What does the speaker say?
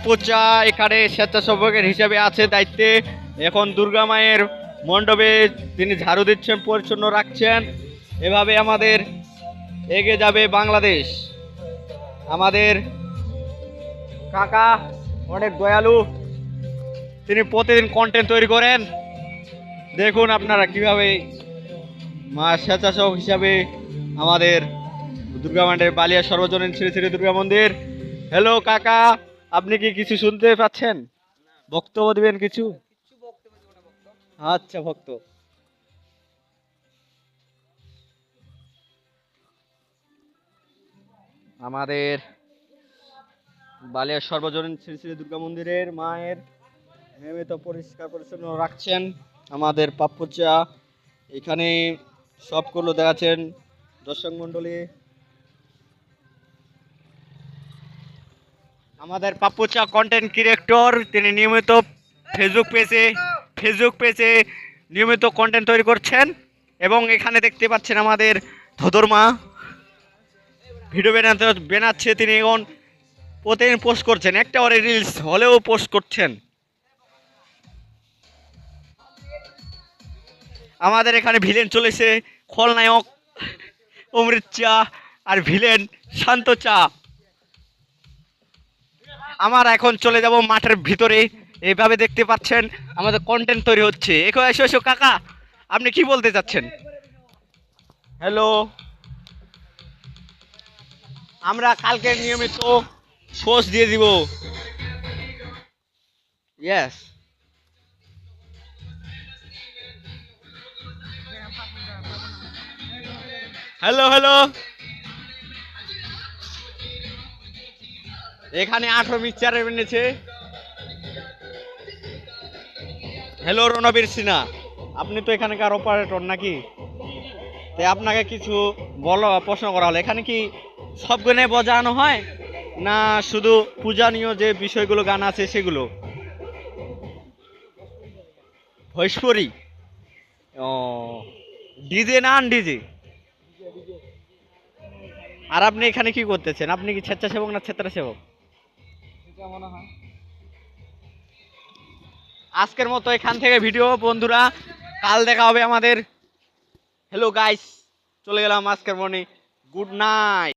পাপ্পুচা এখানে স্বেচ্ছাসেবকের হিসেবে আছে দায়িত্বে। এখন দুর্গা মায়ের মণ্ডপে তিনি ঝাড়ু দিচ্ছেন, পরিচ্ছন্ন রাখছেন। এভাবে আমাদের এগিয়ে যাবে বাংলাদেশ। আমাদের কাকা অনেক দয়ালু, তিনি প্রতিদিন কন্টেন্ট তৈরি করেন। দেখুন আপনারা কিভাবে মা স্বেচ্ছাসেবক হিসাবে আমাদের দুর্গা মন্দির, বালিয়া সর্বজনীন শ্রী শ্রী দুর্গা মন্দির। হ্যালো কাকা, আপনি কি কিছু শুনতে পাচ্ছেন? বক্তব্য দিবেন কিছু? আচ্ছা ভক্ত, আমাদের বালিয়া সর্বজনীন শ্রী শ্রী দুর্গা মন্দিরের মায়ের নিয়মিত পরিষ্কার পরিচ্ছন্ন রাখছেন আমাদের পাপ্পুচা। এখানে সবগুলো দেখাচ্ছেন দর্শক মন্ডলী। আমাদের পাপ্পুচা কন্টেন্ট ক্রিয়েটর, তিনি নিয়মিত ফেসবুক পেজে নিয়মিত কন্টেন্ট তৈরি করছেন। এবং এখানে দেখতে পাচ্ছেন আমাদের ধদরমা ভিডিও বানাচ্ছে। তিনি এখন প্রতিদিন পোস্ট করছেন, একটা করে রিলস হলেও পোস্ট করছেন। আমাদের এখানে ভিলেন চলেছে, খলনায়ক অমৃত চা আর ভিলেন শান্ত চা। আমরা এখন চলে যাব মাঠের ভিতরে। এইভাবে দেখতে পাচ্ছেন আমাদের কন্টেন্ট তৈরি হচ্ছে। এসো এসো কাকা, আপনি কি বলতে চাচ্ছেন? হ্যালো, আমরা কালকে নিয়মিত পোস্ট দিয়ে দিব। ইয়েস, হ্যালো হ্যালো, এখানে 18 মিক্সচার এনেছে। হ্যালো রণবীর সিনহা, আপনি তো এখানকার অপারেটর নাকি? তাই আপনাকে কিছু প্রশ্ন করা হলো, এখানে কি সব গানে বাজানো হয় না শুধু পূজনীয় যে বিষয়গুলো গান আছে সেগুলো? ভোজপুরি? ও, ডিজে না ডিজে? আর আপনি এখানে কি করতেছেন? আপনি কি স্বেচ্ছাসেবক না স্বেচ্ছাসেবক? আজকের মতো এখান থেকে ভিডিও বন্ধুরা, কাল দেখা হবে আমাদের। হ্যালো গাইস, চলে গেলাম আজকের মর্নিং। Good night.